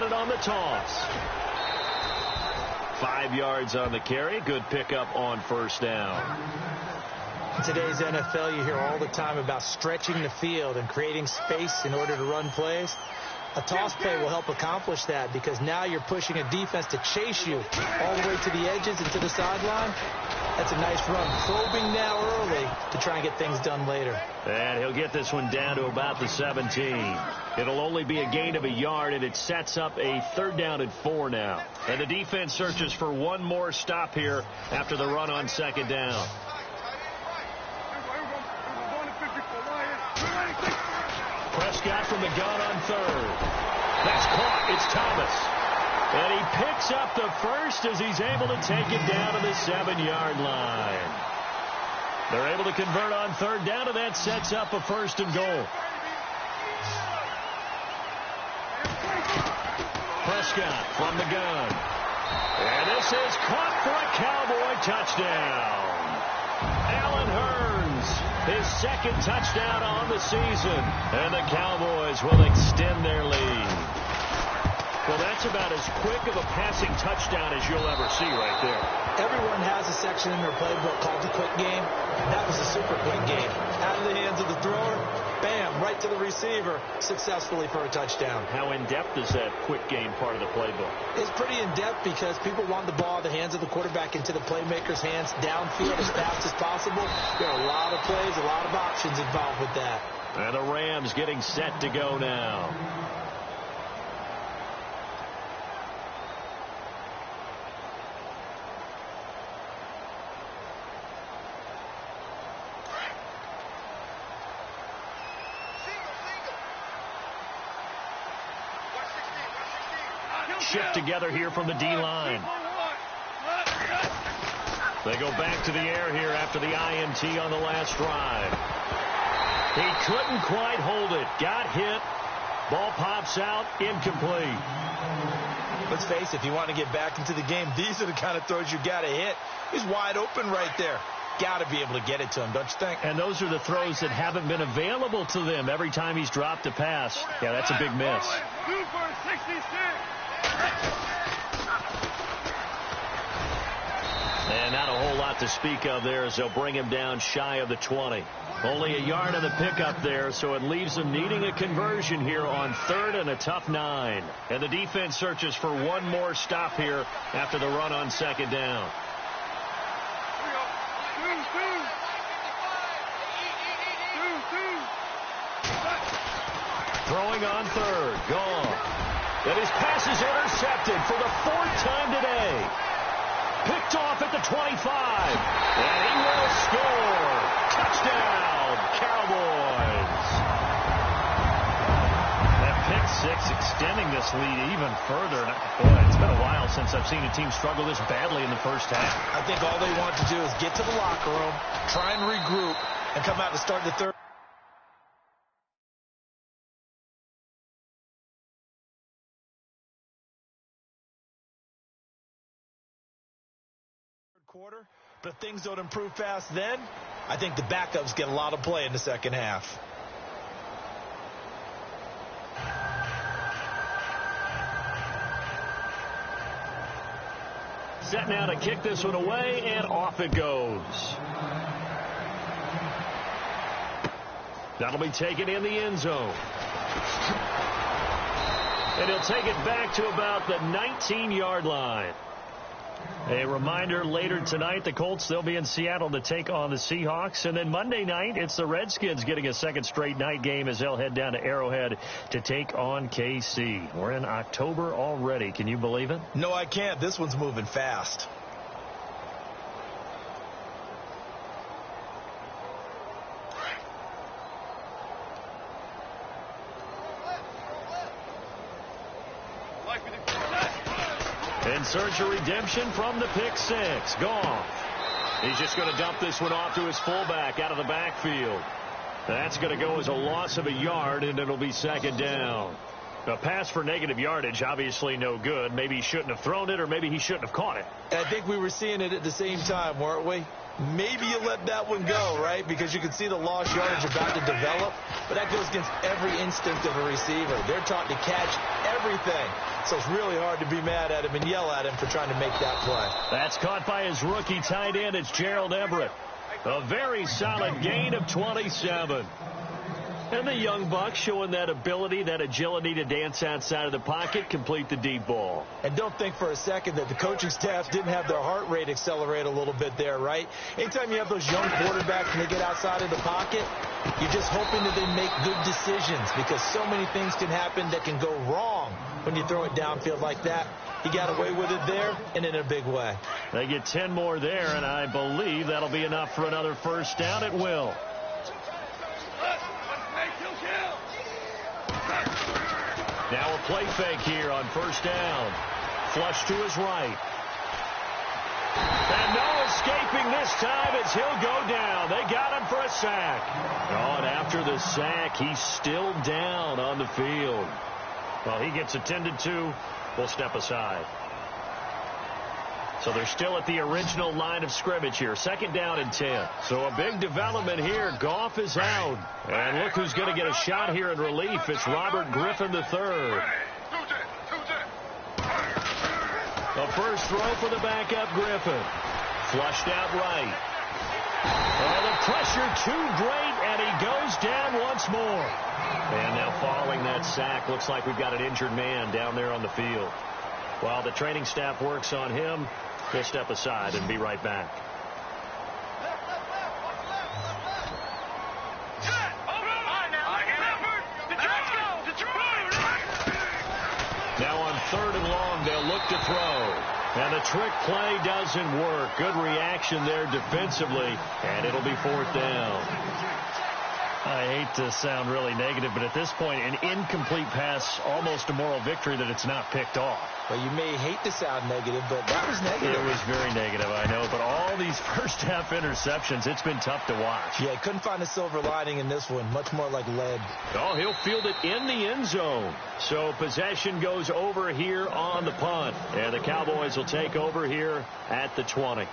it on the toss. 5 yards on the carry. Good pickup on first down. In today's NFL, you hear all the time about stretching the field and creating space in order to run plays. A toss play will help accomplish that because now you're pushing a defense to chase you all the way to the edges and to the sideline. That's a nice run. Probing now early to try and get things done later. And he'll get this one down to about the 17. It'll only be a gain of a yard, and it sets up a 3rd down and 4 now. And the defense searches for one more stop here after the run on 2nd down. Prescott from the gun on 3rd. That's caught. It's Thomas. And he picks up the first as he's able to take it down to the 7-yard line. They're able to convert on 3rd down, and that sets up a 1st and goal. Prescott from the gun. And this is caught for a Cowboy touchdown. Allen Hurns, his 2nd touchdown on the season. And the Cowboys will extend their lead. Well, that's about as quick of a passing touchdown as you'll ever see right there. Everyone has a section in their playbook called the quick game. That was a super quick game. Out of the hands of the thrower, bam, right to the receiver, successfully for a touchdown. How in-depth is that quick game part of the playbook? It's pretty in-depth because people want the ball in the hands of the quarterback into the playmaker's hands downfield as fast as possible. There are a lot of plays, a lot of options involved with that. And the Rams getting set to go now. Shift together here from the D-line. They go back to the air here after the INT on the last drive. He couldn't quite hold it. Got hit. Ball pops out. Incomplete. Let's face it, if you want to get back into the game, these are the kind of throws you got to hit. He's wide open right there. Got to be able to get it to him, don't you think? And those are the throws that haven't been available to them every time he's dropped a pass. Yeah, that's a big miss. And not a whole lot to speak of there as they'll bring him down shy of the 20. Only a yard of the pickup there, so it leaves them needing a conversion here on 3rd and a tough 9. And the defense searches for one more stop here after the run on 2nd down. Throwing on 3rd. Gone. And his pass is intercepted for the 4th time today. Picked off at the 25. And he will score. Touchdown, Cowboys. That pick 6 extending this lead even further. Boy, it's been a while since I've seen a team struggle this badly in the first half. I think all they want to do is get to the locker room, try and regroup, and come out to start the 3rd. Quarter, but if things don't improve fast then, I think the backups get a lot of play in the 2nd half. Set now to kick this one away, and off it goes. That'll be taken in the end zone. And he'll take it back to about the 19-yard line. A reminder, later tonight, the Colts, they'll be in Seattle to take on the Seahawks. And then Monday night, it's the Redskins getting a 2nd straight night game as they'll head down to Arrowhead to take on KC. We're in October already. Can you believe it? No, I can't. This one's moving fast. In search of redemption from the pick 6. Goff. He's just going to dump this one off to his fullback out of the backfield. That's going to go as a loss of a yard, and it'll be 2nd down. A pass for negative yardage, obviously no good. Maybe he shouldn't have thrown it, or maybe he shouldn't have caught it. I think we were seeing it at the same time, weren't we? Maybe you let that one go, right? Because you can see the lost yardage about to develop. But that goes against every instinct of a receiver. They're taught to catch everything. So it's really hard to be mad at him and yell at him for trying to make that play. That's caught by his rookie tight end. It's Gerald Everett. A very solid gain of 27. And the young buck showing that ability, that agility to dance outside of the pocket, complete the deep ball. And don't think for a second that the coaching staff didn't have their heart rate accelerate a little bit there, right? Anytime you have those young quarterbacks and they get outside of the pocket, you're just hoping that they make good decisions because so many things can happen that can go wrong when you throw it downfield like that. He got away with it there and in a big way. They get 10 more there, and I believe that'll be enough for another first down. It will. Now a play fake here on first down. Flush to his right. And no escaping this time as he'll go down. They got him for a sack. Oh, and after the sack, he's still down on the field. Well, he gets attended to. We'll step aside. So they're still at the original line of scrimmage here. Second down and 10. So a big development here. Goff is out. And look who's going to get a shot here in relief. It's Robert Griffin III. The first throw for the backup Griffin. Flushed out right. Oh, the pressure too great, and he goes down once more. And now following that sack, looks like we've got an injured man down there on the field. While the training staff works on him, we'll step aside and be right back. Now on 3rd and long, they'll look to throw. And the trick play doesn't work. Good reaction there defensively, and it'll be 4th down. I hate to sound really negative, but at this point, an incomplete pass, almost a moral victory that it's not picked off. Well, you may hate to sound negative, but that was negative. It was very negative, I know. But all these first-half interceptions, it's been tough to watch. Yeah, couldn't find a silver lining in this one. Much more like lead. Oh, he'll field it in the end zone. So possession goes over here on the punt. And the Cowboys will take over here at the 20.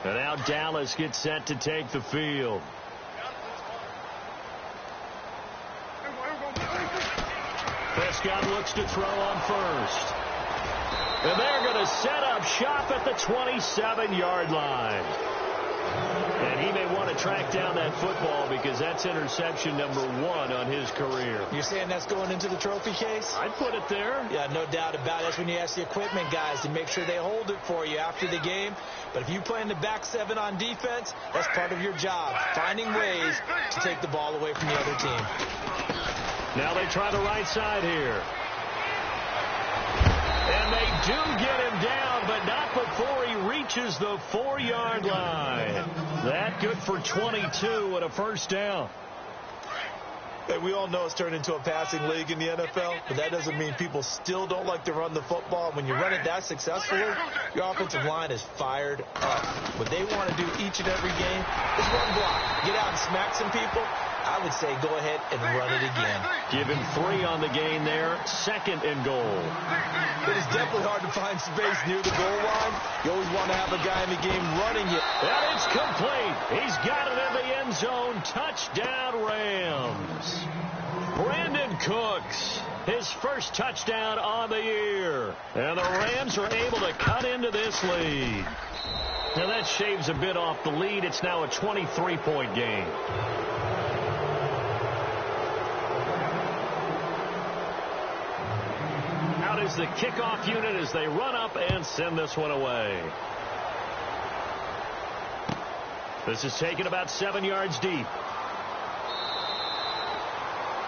And now Dallas gets set to take the field. Prescott looks to throw on first. And they're going to set up shop at the 27-yard line. And he may want to track down that football because that's interception number 1 on his career. You're saying that's going into the trophy case? I'd put it there. Yeah, no doubt about it. That's when you ask the equipment guys to make sure they hold it for you after the game. But if you play in the back 7 on defense, that's part of your job, finding ways to take the ball away from the other team. Now they try the right side here. And they do get him down, but not before he reaches the 4-yard line. That good for 22 and a first down. Hey, we all know it's turned into a passing league in the NFL, but that doesn't mean people still don't like to run the football. When you run it that successfully, your offensive line is fired up. What they want to do each and every game is run block. Get out and smack some people. I would say go ahead and run it again. Give him 3 on the gain there. 2nd and goal. It is definitely hard to find space near the goal line. You always want to have a guy in the game running it. And it's complete. He's got it in the end zone. Touchdown, Rams. Brandon Cooks, his first touchdown on the year. And the Rams are able to cut into this lead. Now that shaves a bit off the lead. It's now a 23-point game. Out is the kickoff unit as they run up and send this one away. This is taken about 7 yards deep.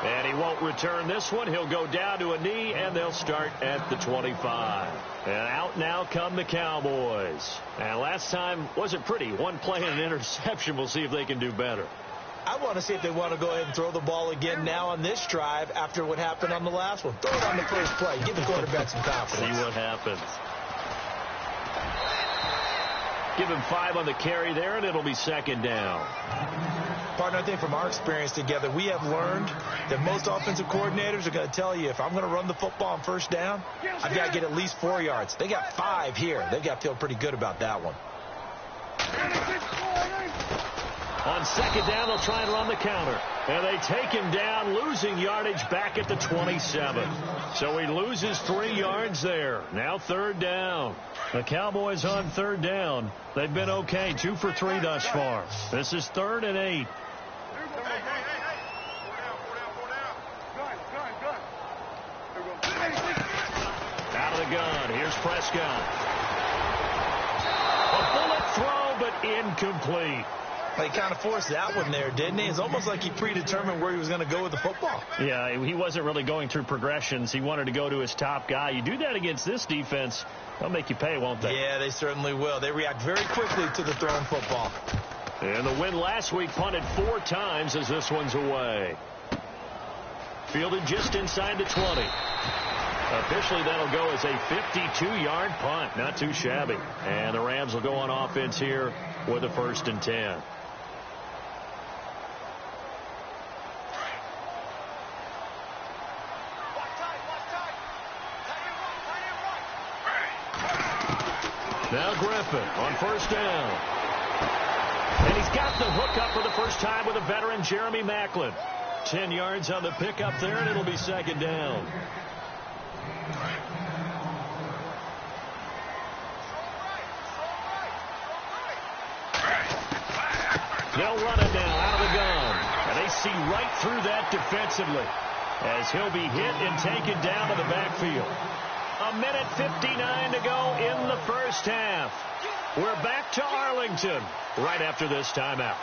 And he won't return this one. He'll go down to a knee, and they'll start at the 25. And out now come the Cowboys. And last time wasn't pretty. One play and an interception. We'll see if they can do better. I want to see if they want to go ahead and throw the ball again now on this drive after what happened on the last one. Throw it on the first play. Give the quarterback some confidence. See what happens. Give him 5 on the carry there, and it'll be 2nd down. Partner, I think from our experience together, we have learned that most offensive coordinators are going to tell you, if I'm going to run the football on first down, I've got to get at least 4 yards. They got 5 here. They've got to feel pretty good about that one. On second down, they'll try and run the counter. And they take him down, losing yardage back at the 27. So he loses 3 yards there. Now third down. The Cowboys on third down. They've been okay, 2 for 3 thus far. This is 3rd and 8. Out of the gun. Here's Prescott. A bullet throw, but incomplete. He kind of forced that one there, didn't he? It's almost like he predetermined where he was going to go with the football. Yeah, he wasn't really going through progressions. He wanted to go to his top guy. You do that against this defense, they'll make you pay, won't they? Yeah, they certainly will. They react very quickly to the thrown football. And the win last week punted 4 times as this one's away. Fielded just inside the 20. Officially, that'll go as a 52-yard punt. Not too shabby. And the Rams will go on offense here with a 1st and 10. Now Griffin on 1st down. And he's got the hook up for the first time with a veteran, Jeremy Maclin. 10 yards on the pickup there, and it'll be 2nd down. They'll run it now out of the gun. And they see right through that defensively as he'll be hit and taken down to the backfield. 1:59 to go in the first half. We're back to Arlington right after this timeout.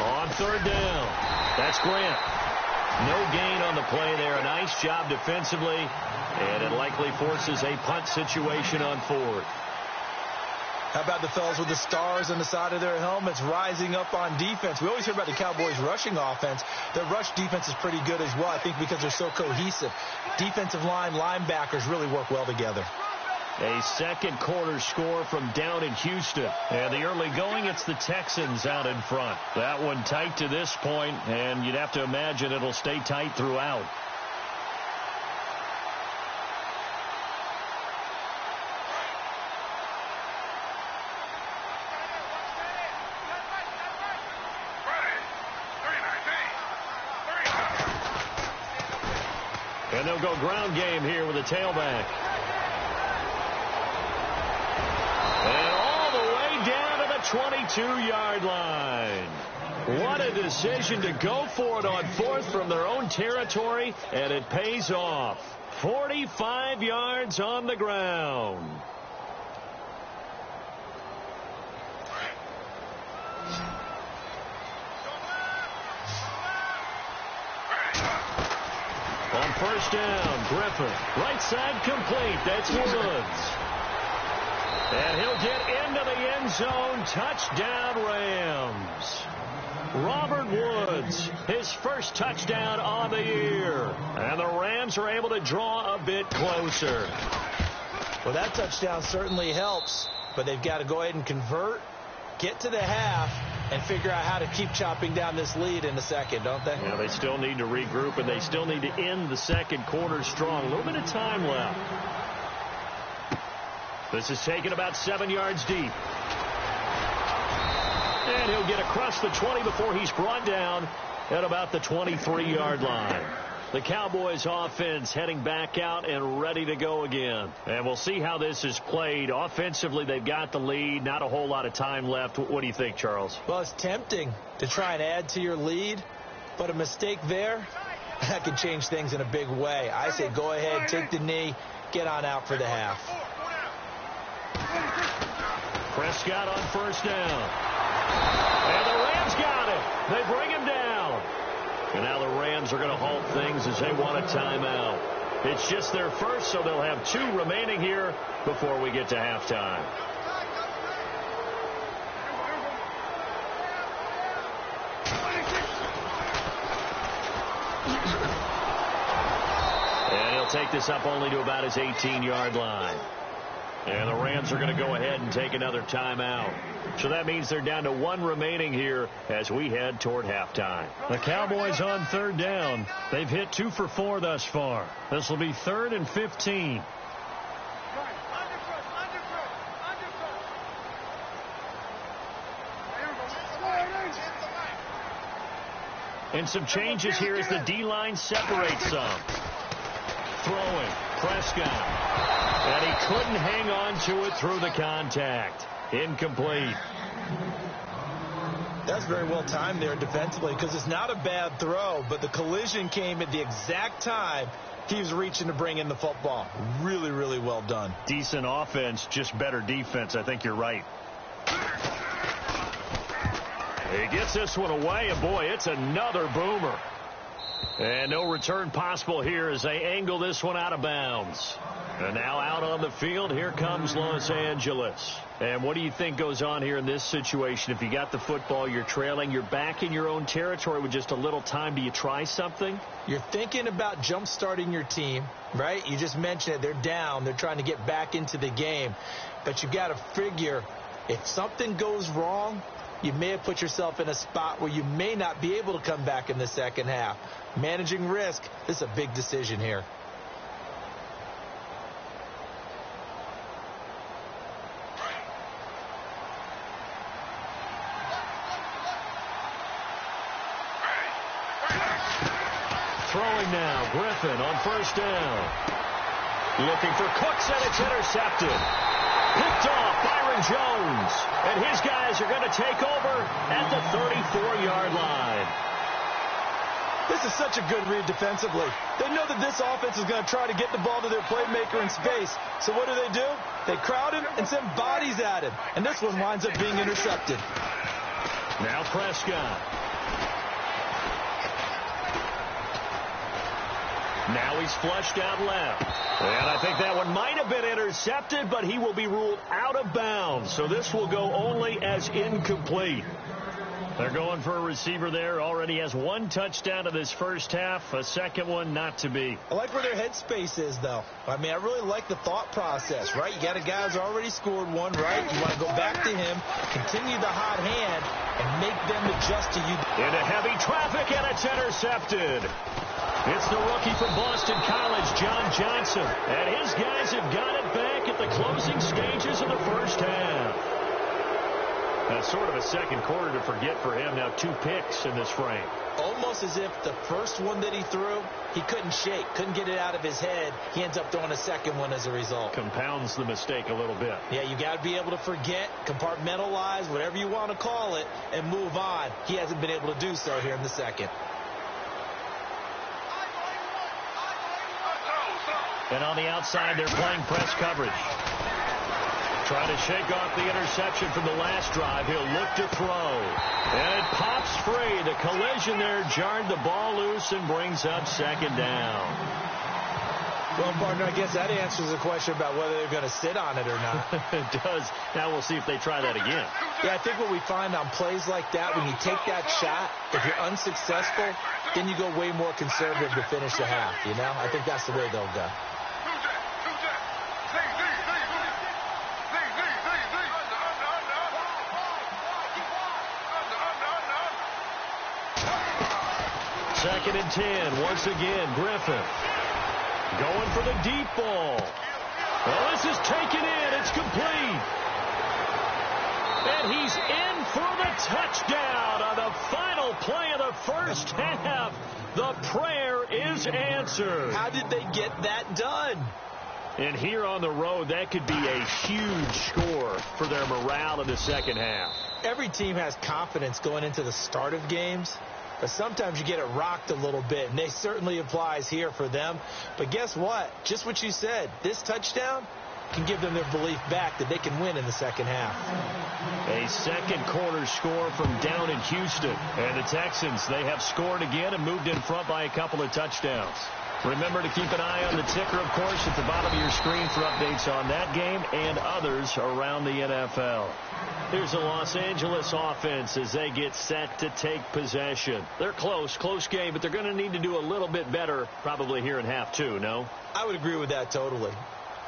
On 3rd down, that's Grant. No gain on the play there. A nice job defensively, and it likely forces a punt situation on 4th. How about the fellas with the stars on the side of their helmets rising up on defense? We always hear about the Cowboys' rushing offense. Their rush defense is pretty good as well, I think, because they're so cohesive. Defensive line, linebackers really work well together. A second quarter score from down in Houston. And the early going, it's the Texans out in front. That one tight to this point, and you'd have to imagine it'll stay tight throughout. And they'll go ground game here with a tailback. And all the way down to the 22-yard line. What a decision to go for it on 4th from their own territory, and it pays off. 45 yards on the ground. On 1st down, Griffin. Right side complete. That's Woods. And he'll get into the end zone. Touchdown, Rams. Robert Woods, his first touchdown on the year. And the Rams are able to draw a bit closer. Well, that touchdown certainly helps, but they've got to go ahead and convert, get to the half, and figure out how to keep chopping down this lead in the second, don't they? Yeah, they still need to regroup, and they still need to end the second quarter strong. A little bit of time left. This is taken about 7 yards deep. And he'll get across the 20 before he's brought down at about the 23-yard line. The Cowboys offense heading back out and ready to go again. And we'll see how this is played. Offensively, they've got the lead. Not a whole lot of time left. What do you think, Charles? Well, it's tempting to try and add to your lead, but a mistake there, that can change things in a big way. I say go ahead, take the knee, get on out for the half. Prescott on 1st down. And the Rams got it. They bring him down. And now the Rams are going to halt things as they want a timeout. It's just their first, so they'll have 2 remaining here before we get to halftime. take this up only to about his 18-yard line. And the Rams are going to go ahead and take another timeout. So that means they're down to 1 remaining here as we head toward halftime. The Cowboys on 3rd down. They've hit 2 for 4 thus far. This will be 3rd and 15. And some changes here as the D-line separates some. Throwing, Prescott. And he couldn't hang on to it through the contact. Incomplete. That's very well timed there defensively because it's not a bad throw, but the collision came at the exact time he was reaching to bring in the football. Really, really well done. Decent offense, just better defense. I think you're right. He gets this one away, and boy, it's another boomer. And no return possible here as they angle this one out of bounds. And now out on the field, here comes Los Angeles. And what do you think goes on here in this situation? If you got the football, you're trailing, you're back in your own territory with just a little time. Do you try something? You're thinking about jump-starting your team, right? You just mentioned it. They're down. They're trying to get back into the game. But you got to figure if something goes wrong, you may have put yourself in a spot where you may not be able to come back in the second half. Managing risk, this is a big decision here. Throwing now, Griffin on 1st down. Looking for Cooks, and it's intercepted. Picked off Byron Jones. And his guys are going to take over at the 34-yard line. This is such a good read defensively. They know that this offense is going to try to get the ball to their playmaker in space. So what do? They crowd him and send bodies at him. And this one winds up being intercepted. Now Prescott. Now he's flushed out left. And I think that one might have been intercepted, but he will be ruled out of bounds. So this will go only as incomplete. They're going for a receiver there. Already has 1 touchdown in this first half. A second one not to be. I like where their headspace is, though. I mean, I really like the thought process, right? You got a guy who's already scored one, right? You want to go back to him, continue the hot hand, and make them adjust to you. Into heavy traffic, and it's intercepted. It's the rookie from Boston College, John Johnson. And his guys have got it back at the closing stages of the first half. That's sort of a second quarter to forget for him. Now 2 picks in this frame. Almost as if the first one that he threw, he couldn't shake, couldn't get it out of his head. He ends up throwing a second one as a result. Compounds the mistake a little bit. Yeah, you got to be able to forget, compartmentalize, whatever you want to call it, and move on. He hasn't been able to do so here in the second. And on the outside, they're playing press coverage. Trying to shake off the interception from the last drive. He'll look to throw. And it pops free. The collision there jarred the ball loose and brings up 2nd down. Well, partner, I guess that answers the question about whether they're going to sit on it or not. It does. Now we'll see if they try that again. Yeah, I think what we find on plays like that, when you take that shot, if you're unsuccessful, then you go way more conservative to finish the half, you know? I think that's the way they'll go. Second and 10. Once again, Griffin going for the deep ball. Well, this is taken in. It's complete. And he's in for the touchdown on the final play of the first half. The prayer is answered. How did they get that done? And here on the road, that could be a huge score for their morale in the second half. Every team has confidence going into the start of games. But sometimes you get it rocked a little bit, and it certainly applies here for them. But guess what? Just what you said, this touchdown can give them their belief back that they can win in the second half. A second quarter score from down in Houston. And the Texans, they have scored again and moved in front by a couple of touchdowns. Remember to keep an eye on the ticker, of course, at the bottom of your screen for updates on that game and others around the NFL. Here's the Los Angeles offense as they get set to take possession. They're close game, but they're going to need to do a little bit better probably here in half two, no? I would agree with that totally.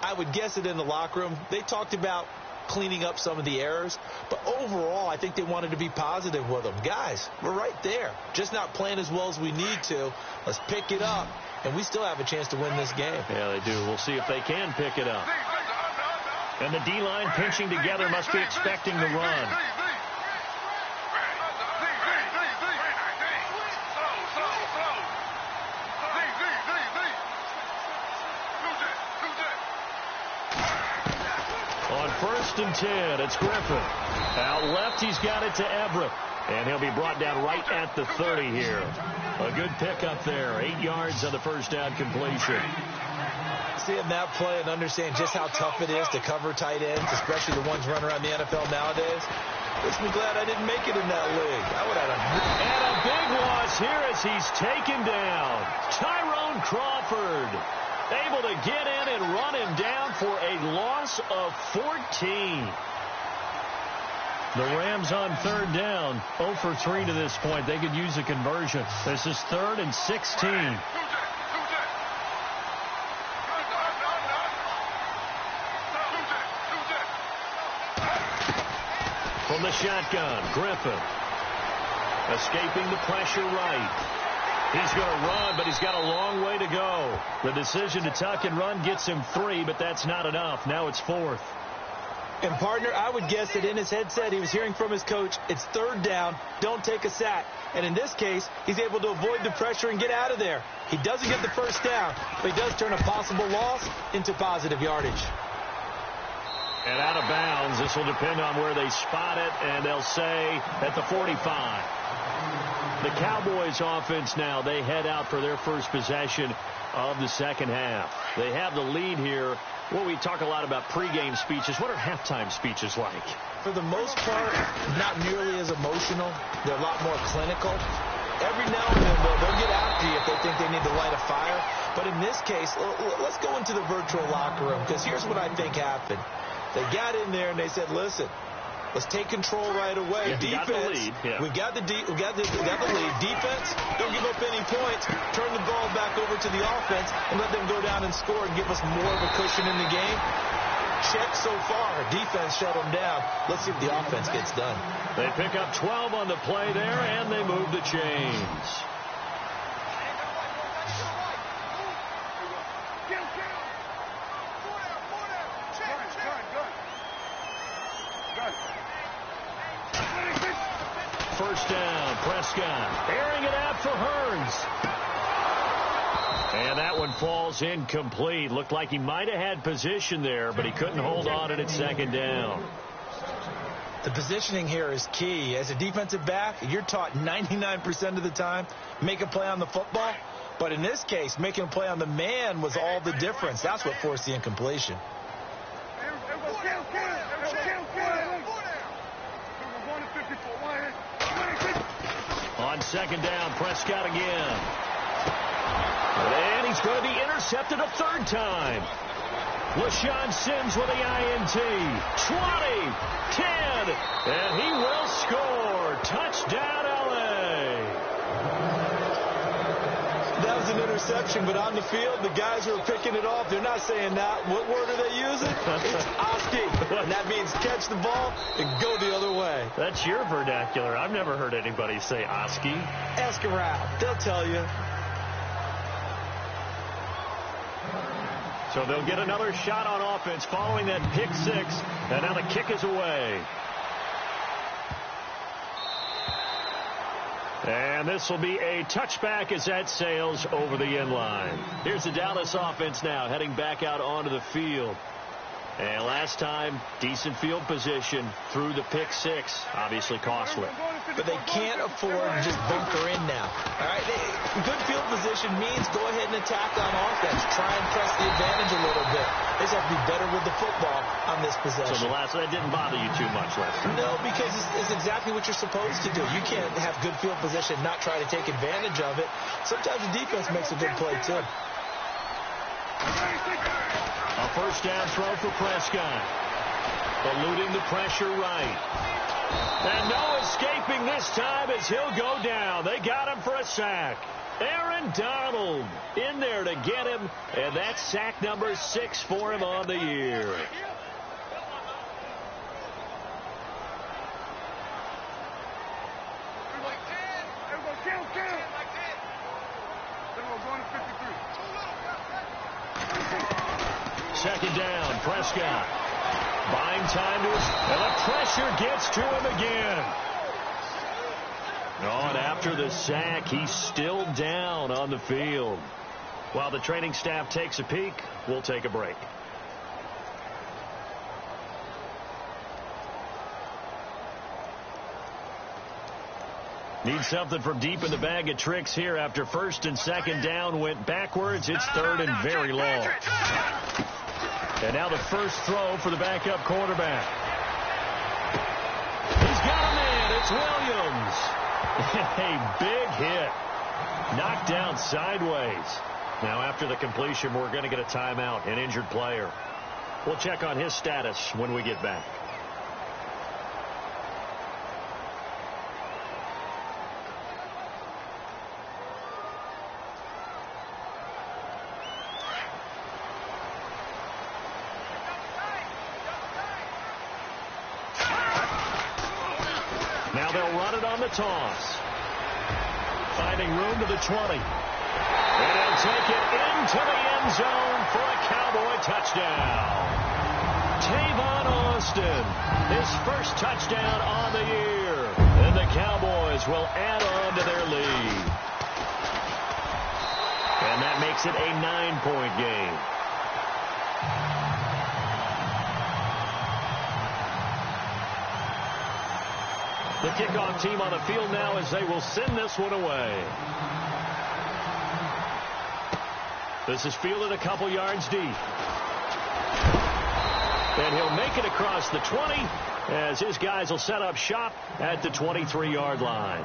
I would guess it in the locker room. They talked about cleaning up some of the errors, but overall, I think they wanted to be positive with them. Guys, we're right there. Just not playing as well as we need to. Let's pick it up, and we still have a chance to win this game. Yeah, they do. We'll see if they can pick it up. And the D-line pinching together must be expecting the run. On 1st and 10, it's Griffin. Out left, he's got it to Everett. And he'll be brought down right at the 30 here. A good pickup there. 8 yards on the first down completion. Seeing that play and understand just how tough it is to cover tight ends, especially the ones running around the NFL nowadays, makes me glad I didn't make it in that league. I would have had And a big loss here as he's taken down. Tyrone Crawford able to get in and run him down for a loss of 14. The Rams on 3rd down, 0 for 3 to this point. They could use a conversion. This is 3rd and 16. From the shotgun, Griffin. Escaping the pressure right. He's going to run, but he's got a long way to go. The decision to tuck and run gets him 3, but that's not enough. Now it's 4th. And, partner, I would guess that in his headset he was hearing from his coach, it's 3rd down, don't take a sack. And in this case, he's able to avoid the pressure and get out of there. He doesn't get the first down, but he does turn a possible loss into positive yardage. And out of bounds, this will depend on where they spot it, and they'll say at the 45. The Cowboys offense now, they head out for their first possession of the second half. They have the lead here. Well, we talk a lot about pregame speeches. What are halftime speeches like? For the most part, not nearly as emotional. They're a lot more clinical. Every now and then, they'll get after you if they think they need to light a fire. But in this case, let's go into the virtual locker room, because here's what I think happened. They got in there and they said, listen, let's take control right away. Yeah, defense, we've got the lead. Defense, don't give up any points. Turn the ball back over to the offense and let them go down and score and give us more of a cushion in the game. Check so far. Defense shut them down. Let's see what the offense gets done. They pick up 12 on the play there, and they move the chains. First down, Prescott airing it out for Hearns. And that one falls incomplete. Looked like he might have had position there, but he couldn't hold on at 2nd down. The positioning here is key. As a defensive back, you're taught 99% of the time, make a play on the football. But in this case, making a play on the man was all the difference. That's what forced the incompletion. On 2nd down, Prescott again. And he's going to be intercepted a 3rd time. LaShawn Sims with the INT. 20, 10, and he will score. Touchdown, L.A. That was an interception, but on the field, the guys who are picking it off, they're not saying that. What word are they using? It's Oski. And that means catch the ball and go the other way. That's your vernacular. I've never heard anybody say Oski. Ask around. They'll tell you. So they'll get another shot on offense following that pick 6, and now the kick is away. And this will be a touchback as that sails over the end line. Here's the Dallas offense now heading back out onto the field. And last time, decent field position through the pick 6, obviously costly. But they can't afford to just bunker in now. All right, good field position means go ahead and attack on offense. Try and press the advantage a little bit. They just have to be better with the football on this possession. So that didn't bother you too much last time? No, because it's exactly what you're supposed to do. You can't have good field position, not try to take advantage of it. Sometimes the defense makes a good play, too. A first down throw for Prescott. Eluding the pressure right. And no escaping this time as he'll go down. They got him for a sack. Aaron Donald in there to get him. And that's sack number 6 for him on the year. Second down, Prescott. Buying time to his, and the pressure gets to him again. Oh, and after the sack, he's still down on the field. While the training staff takes a peek, we'll take a break. Need something from deep in the bag of tricks here after first and second down went backwards. It's third and very long. And now the first throw for the backup quarterback. He's got a man. It's Williams. A big hit. Knocked down sideways. Now after the completion, we're going to get a timeout, an injured player. We'll check on his status when we get back. Now they'll run it on the toss. Finding room to the 20. And he'll take it into the end zone for a Cowboy touchdown. Tavon Austin, his first touchdown on the year. And the Cowboys will add on to their lead. And that makes it a 9-point game. The kickoff team on the field now as they will send this one away. This is fielded a couple yards deep. And he'll make it across the 20 as his guys will set up shop at the 23-yard line.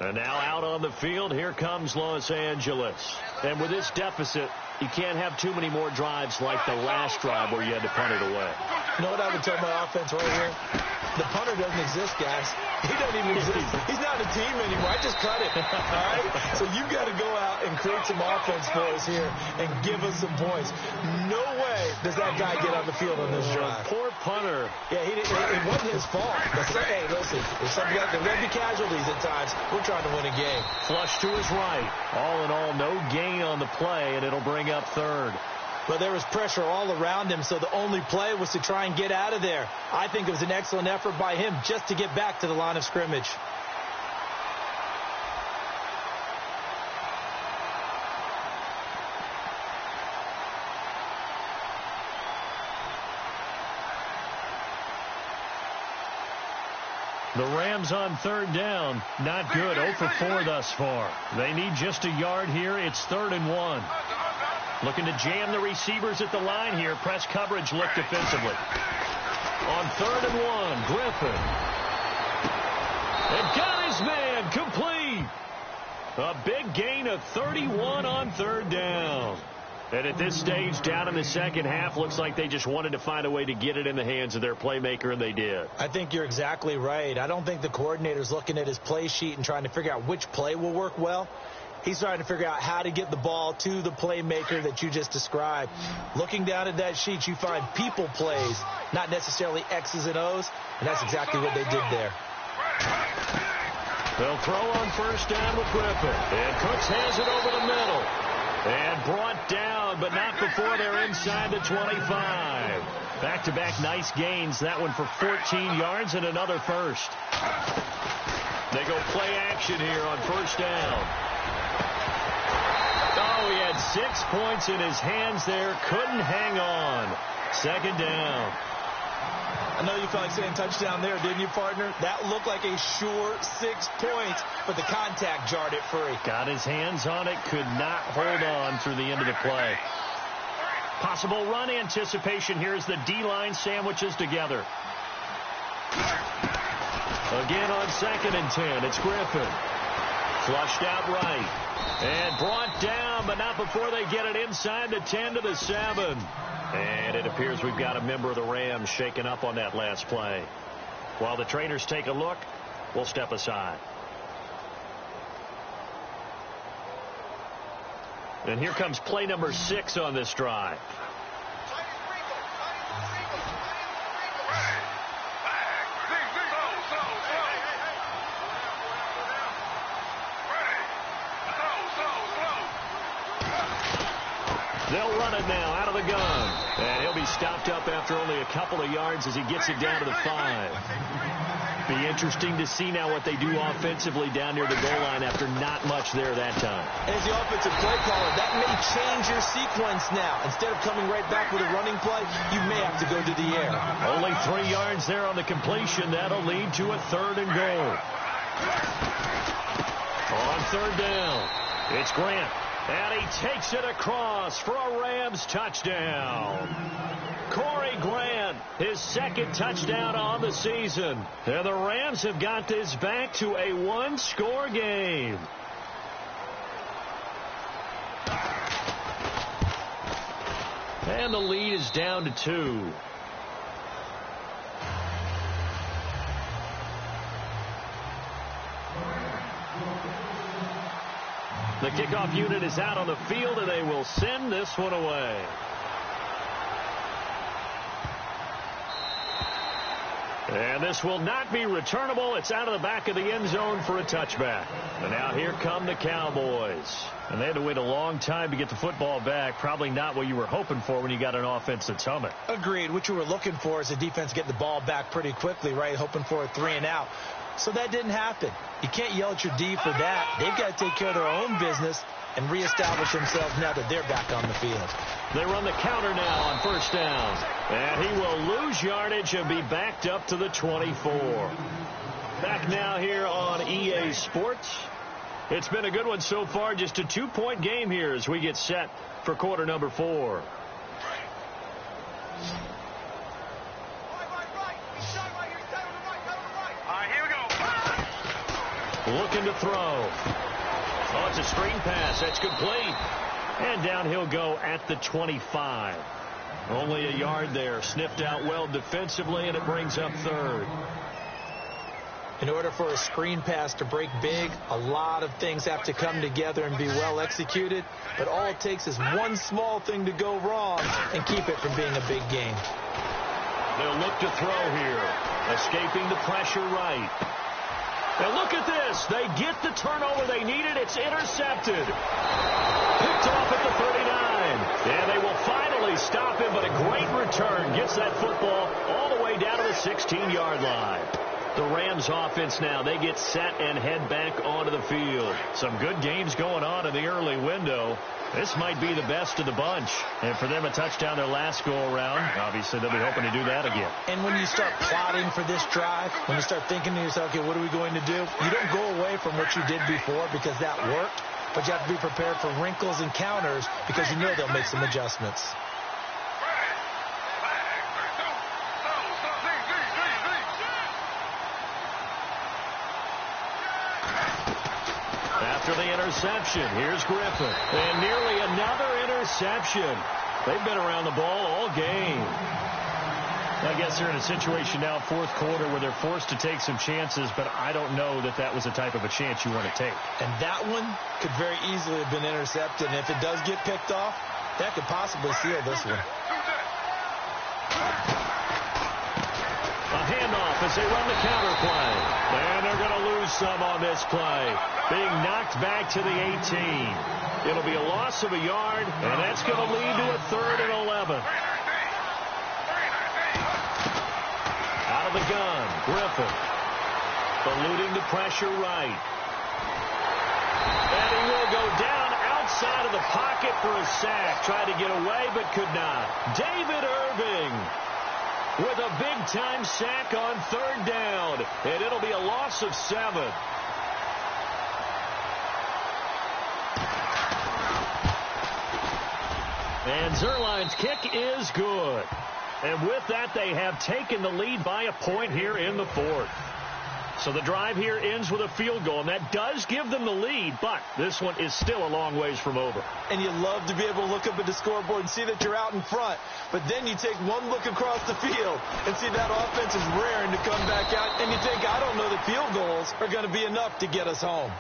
And now out on the field, here comes Los Angeles. And with this deficit, you can't have too many more drives like the last drive where you had to punt it away. You know what I would tell my offense right here? The punter doesn't exist, guys. He doesn't even exist. He's not a team anymore. I just cut it. All right? So you've got to go out and create some offense for us here and give us some points. No way does that guy get on the field on this drive. Poor punter. Yeah, it wasn't his fault. Hey, listen, there's some guys that may be casualties at times. We're trying to win a game. Flush to his right. All in all, no gain on the play, and it'll bring up third. But there was pressure all around him, so the only play was to try and get out of there. I think it was an excellent effort by him just to get back to the line of scrimmage. The Rams on third down, not good. 0 for 4 thus far. They need just a yard here. It's 3rd and 1. Looking to jam the receivers at the line here. Press coverage look defensively. On 3rd and 1, Griffin. And got his man complete. A big gain of 31 on 3rd down. And at this stage, down in the second half, looks like they just wanted to find a way to get it in the hands of their playmaker, and they did. I think you're exactly right. I don't think the coordinator's looking at his play sheet and trying to figure out which play will work well. He's trying to figure out how to get the ball to the playmaker that you just described. Looking down at that sheet, you find people plays, not necessarily X's and O's, and that's exactly what they did there. They'll throw on first down with Griffin. And Cooks has it over the middle. And brought down, but not before they're inside the 25. Back-to-back nice gains. That one for 14 yards and another first. They go play action here on first down. Oh, he had 6 points in his hands there. Couldn't hang on. Second down. I know you felt like saying touchdown there, didn't you, partner? That looked like a sure 6 points, but the contact jarred it free. Got his hands on it, could not hold on through the end of the play. Possible run anticipation here as the D-line sandwiches together. Again on 2nd and 10. It's Griffin. Flushed out right. And brought down, but not before they get it inside the 10 to the 7. And it appears we've got a member of the Rams shaken up on that last play. While the trainers take a look, we'll step aside. And here comes play number 6 on this drive. They'll run it now out of the gun. And he'll be stopped up after only a couple of yards as he gets it down to the 5. Be interesting to see now what they do offensively down near the goal line after not much there that time. As the offensive play caller, that may change your sequence now. Instead of coming right back with a running play, you may have to go to the air. Only 3 yards there on the completion. That'll lead to a 3rd and goal. On 3rd down, it's Grant. And he takes it across for a Rams touchdown. Corey Grant, his 2nd touchdown on the season. And the Rams have got this back to a 1-score game. And the lead is down to 2. The kickoff unit is out on the field, and they will send this one away. And this will not be returnable. It's out of the back of the end zone for a touchback. And now here come the Cowboys. And they had to wait a long time to get the football back. Probably not what you were hoping for when you got an offense that's humming. Agreed. What you were looking for is a defense getting the ball back pretty quickly, right? Hoping for a 3 and out. So that didn't happen. You can't yell at your D for that. They've got to take care of their own business and reestablish themselves now that they're back on the field. They run the counter now on 1st down. And he will lose yardage and be backed up to the 24. Back now here on EA Sports. It's been a good one so far. Just a 2-point game here as we get set for quarter number 4. Looking to throw. Oh, it's a screen pass. That's complete. And down he'll go at the 25. Only a yard there. Sniffed out well defensively, and it brings up 3rd. In order for a screen pass to break big, a lot of things have to come together and be well executed. But all it takes is one small thing to go wrong and keep it from being a big game. They'll look to throw here. Escaping the pressure right. And look at this. They get the turnover they needed. It's intercepted. Picked off at the 39. And they will finally stop him, but a great return. Gets that football all the way down to the 16-yard line. The Rams offense now, they get set and head back onto the field. Some good games going on in the early window. This might be the best of the bunch. And for them, a touchdown their last go-around. Obviously, they'll be hoping to do that again. And when you start plotting for this drive, when you start thinking to yourself, okay, what are we going to do? You don't go away from what you did before because that worked. But you have to be prepared for wrinkles and counters because you know they'll make some adjustments. After the interception, here's Griffin. And nearly another interception. They've been around the ball all game. I guess they're in a situation now, 4th quarter, where they're forced to take some chances, but I don't know that that was the type of a chance you want to take. And that one could very easily have been intercepted. And if it does get picked off, that could possibly seal this one. A handoff as they run the counter play. And they're going to lose some on this play. Being knocked back to the 18. It'll be a loss of a yard, and that's going to lead to a 3rd and 11. Out of the gun, Griffin. Eluding the pressure right. And he will go down outside of the pocket for a sack. Tried to get away, but could not. David Irving with a big-time sack on 3rd down. And it'll be a loss of 7. And Zerline's kick is good. And with that, they have taken the lead by a point here in the fourth. So the drive here ends with a field goal, and that does give them the lead, but this one is still a long ways from over. And you love to be able to look up at the scoreboard and see that you're out in front, but then you take one look across the field and see that offense is raring to come back out, and you think, I don't know that field goals are going to be enough to get us home.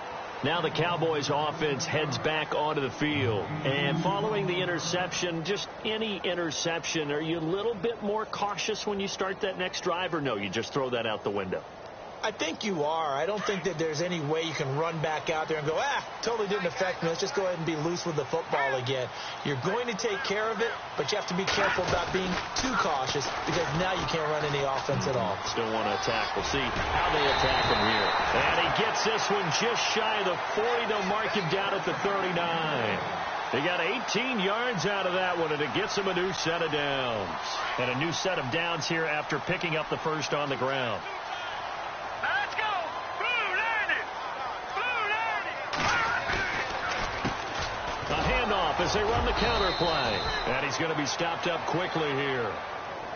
Now the Cowboys offense heads back onto the field. And following the interception, just any interception, are you a little bit more cautious when you start that next drive, or no, you just throw that out the window? I think you are. I don't think that there's any way you can run back out there and go, totally didn't affect me. Let's just go ahead and be loose with the football again. You're going to take care of it, but you have to be careful about being too cautious because now you can't run any offense at all. Still want to attack. We'll see how they attack him here. And he gets this one just shy of the 40. They'll mark him down at the 39. They got 18 yards out of that one, and it gets them a new set of downs. And a new set of downs here after picking up the first on the ground. As they run the counter play. And he's going to be stopped up quickly here.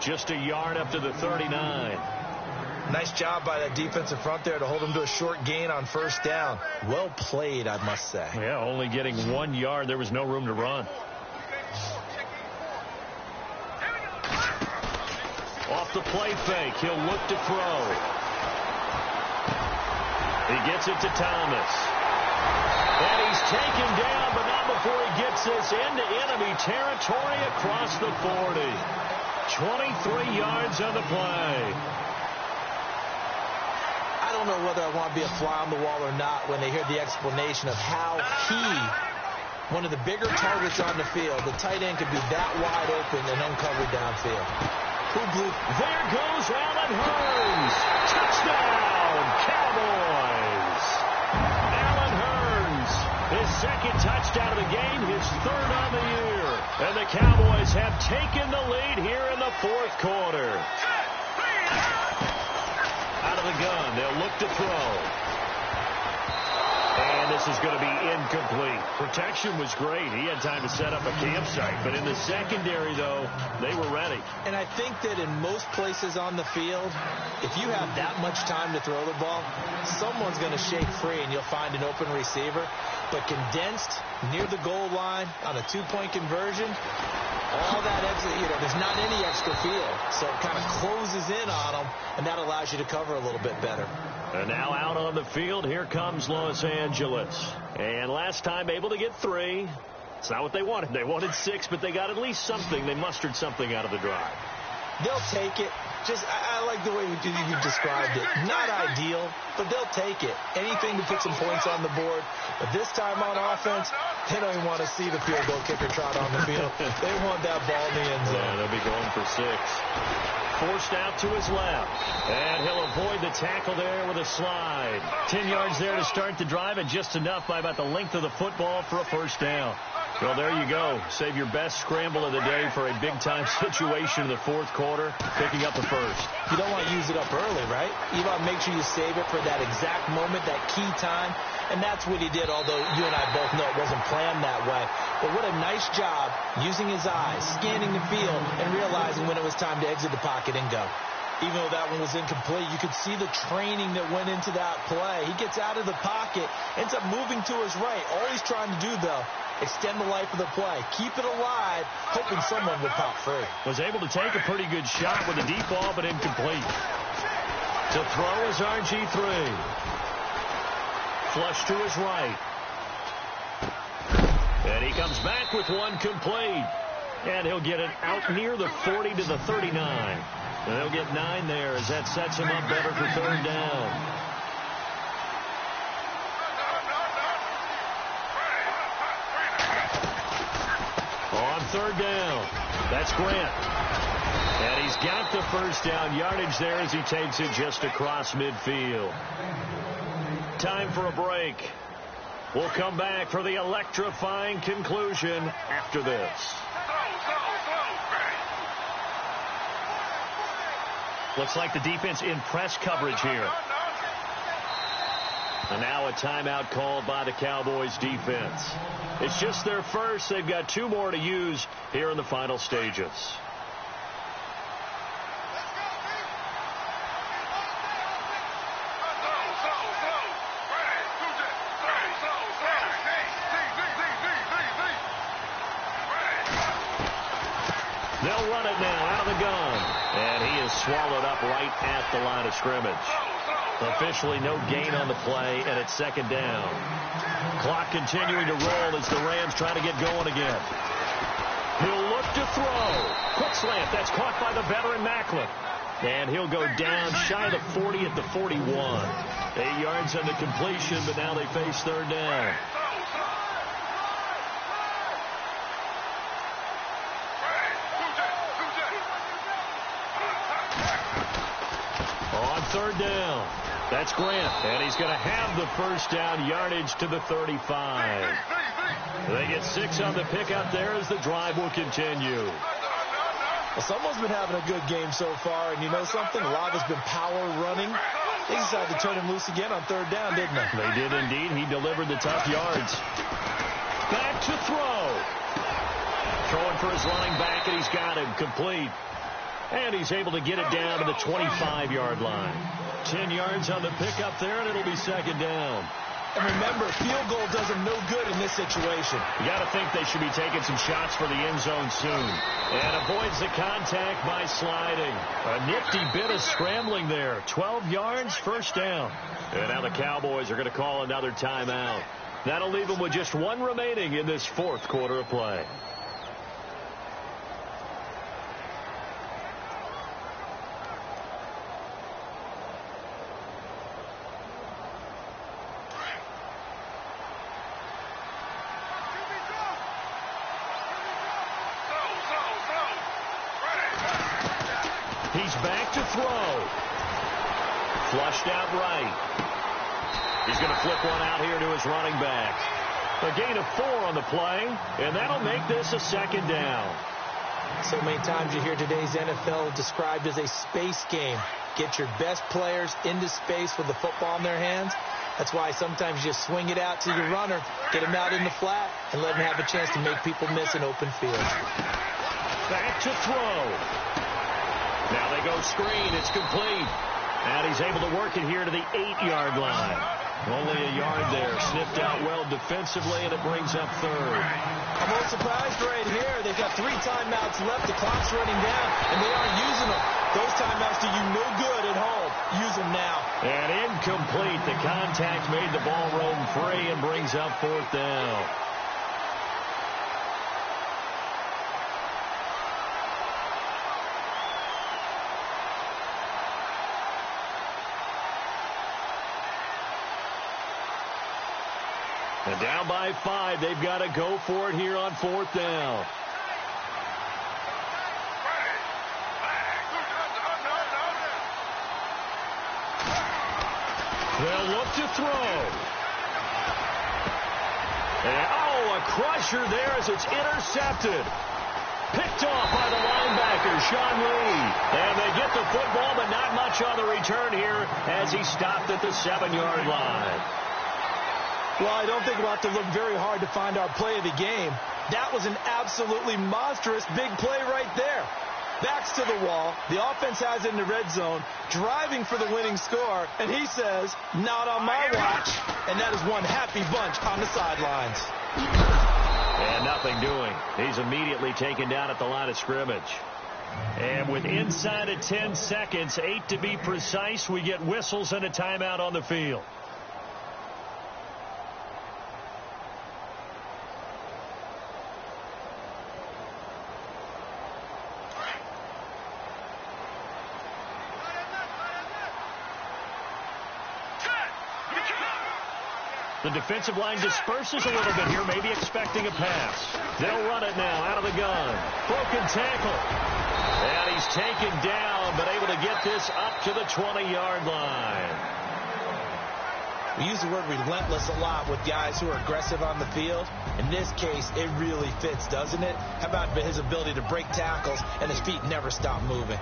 Just a yard up to the 39. Nice job by that defensive front there to hold him to a short gain on first down. Well played, I must say. Yeah, only getting 1 yard. There was no room to run. Off the play fake. He'll look to throw. He gets it to Thomas. And he's taken down, but not before he gets this into enemy territory across the 40. 23 yards on the play. I don't know whether I want to be a fly on the wall or not when they hear the explanation of how one of the bigger targets on the field, the tight end could be that wide open and uncovered downfield. There goes Alan Hearns. Touchdown, Cowboys. Alan Hearns, his second touchdown of the game, his third on the year. And the Cowboys have taken the lead here in the fourth quarter. Out of the gun, they'll look to throw. And this is going to be incomplete. Protection was great. He had time to set up a campsite. But in the secondary, though, they were ready. And I think that in most places on the field, if you have that much time to throw the ball, someone's going to shake free and you'll find an open receiver. But condensed near the goal line on a two-point conversion, all that extra, there's not any extra field. So it kind of closes in on them, and that allows you to cover a little bit better. And now out on the field, here comes Los Angeles. And last time able to get 3. It's not what they wanted. They wanted 6, but they got at least something. They mustered something out of the drive. They'll take it. I like the way you described it. Not ideal, but they'll take it. Anything to put some points on the board. But this time on offense, they don't even want to see the field goal kicker trot on the field. They want that ball in the end zone. Yeah, they'll be going for 6. Forced out to his left. And he'll avoid the tackle there with a slide. 10 yards there to start the drive, and just enough by about the length of the football for a first down. Well, there you go. Save your best scramble of the day for a big-time situation in the fourth quarter, picking up the first. You don't want to use it up early, right? You want to make sure you save it for that exact moment, that key time. And that's what he did, although you and I both know it wasn't planned that way. But what a nice job using his eyes, scanning the field, and realizing when it was time to exit the pocket and go. Even though that one was incomplete, you could see the training that went into that play. He gets out of the pocket, ends up moving to his right. All he's trying to do, though, extend the life of the play. Keep it alive, hoping someone would pop free. Was able to take a pretty good shot with a deep ball, but incomplete. To throw is RG3. Flush to his right. And he comes back with one complete. And he'll get it out near the 40 to the 39. And they'll get 9 there as that sets him up better for third down. On third down, that's Grant. And he's got the first down yardage there as he takes it just across midfield. Time for a break. We'll come back for the electrifying conclusion after this. Looks like the defense in press coverage here. And now a timeout called by the Cowboys defense. It's just their first. They've got 2 more to use here in the final stages. They'll run it now out of the gun. And he is swallowed up right at the line of scrimmage. Officially no gain on the play, and it's 2nd down. Clock continuing to roll as the Rams try to get going again. He'll look to throw. Quick slant. That's caught by the veteran Macklin. And he'll go down shy of the 40 at the 41. 8 yards on the completion, but now they face 3rd down. On 3rd down. That's Grant, and he's going to have the 1st down, yardage to the 35. They get 6 on the pickup there as the drive will continue. Well, someone's been having a good game so far, and you know something? A lot has been power running. They decided to turn him loose again on 3rd down, didn't they? They did indeed. He delivered the tough yards. Back to throw. Throwing for his running back, and he's got him complete. And he's able to get it down to the 25-yard line. 10 yards on the pickup there, and it'll be 2nd down. And remember, field goal does him no good in this situation. You got to think they should be taking some shots for the end zone soon. And avoids the contact by sliding. A nifty bit of scrambling there. 12 yards, 1st down. And now the Cowboys are going to call another timeout. That'll leave them with just 1 remaining in this 4th quarter of play. He's back to throw. Flushed out right. He's going to flip one out here to his running back. A gain of 4 on the play, and that'll make this a 2nd down. So many times you hear today's NFL described as a space game. Get your best players into space with the football in their hands. That's why sometimes you swing it out to your runner, get him out in the flat, and let him have a chance to make people miss an open field. Back to throw. Now they go screen. It's complete. And he's able to work it here to the 8-yard line. Only a yard there. Sniffed out well defensively, and it brings up 3rd. I'm a little surprised right here. They've got 3 timeouts left. The clock's running down, and they aren't using them. Those timeouts do you no good at home. Use them now. And incomplete. The contact made the ball roam free and brings up 4th down. And down by 5, they've got to go for it here on 4th down. They'll look to throw. And, a crusher there as it's intercepted. Picked off by the linebacker, Sean Lee. And they get the football, but not much on the return here as he stopped at the 7-yard line. Well, I don't think we'll have to look very hard to find our play of the game. That was an absolutely monstrous big play right there. Backs to the wall. The offense has it in the red zone, driving for the winning score. And he says, not on my watch. And that is one happy bunch on the sidelines. And nothing doing. He's immediately taken down at the line of scrimmage. And with inside of 10 seconds, 8 to be precise, we get whistles and a timeout on the field. The defensive line disperses a little bit here, maybe expecting a pass. They'll run it now out of the gun. Broken tackle. And he's taken down, but able to get this up to the 20-yard line. We use the word relentless a lot with guys who are aggressive on the field. In this case, it really fits, doesn't it? How about his ability to break tackles and his feet never stop moving?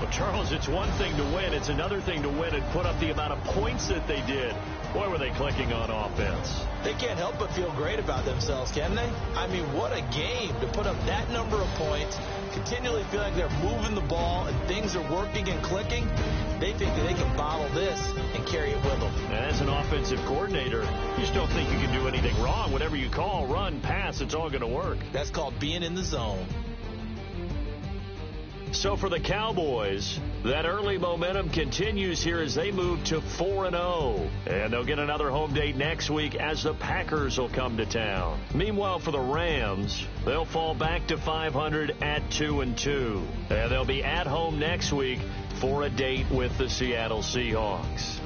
Well, Charles, it's one thing to win. It's another thing to win and put up the amount of points that they did. Boy, were they clicking on offense. They can't help but feel great about themselves, can they? I mean, what a game to put up that number of points, continually feel like they're moving the ball and things are working and clicking. They think that they can bottle this and carry it with them. And as an offensive coordinator, you just don't think you can do anything wrong. Whatever you call, run, pass, it's all going to work. That's called being in the zone. So for the Cowboys, that early momentum continues here as they move to 4-0. And they'll get another home date next week as the Packers will come to town. Meanwhile, for the Rams, they'll fall back to 500 at 2-2. And they'll be at home next week for a date with the Seattle Seahawks.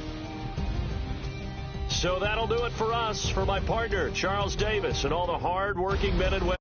So that'll do it for us. For my partner, Charles Davis, and all the hard-working men and women.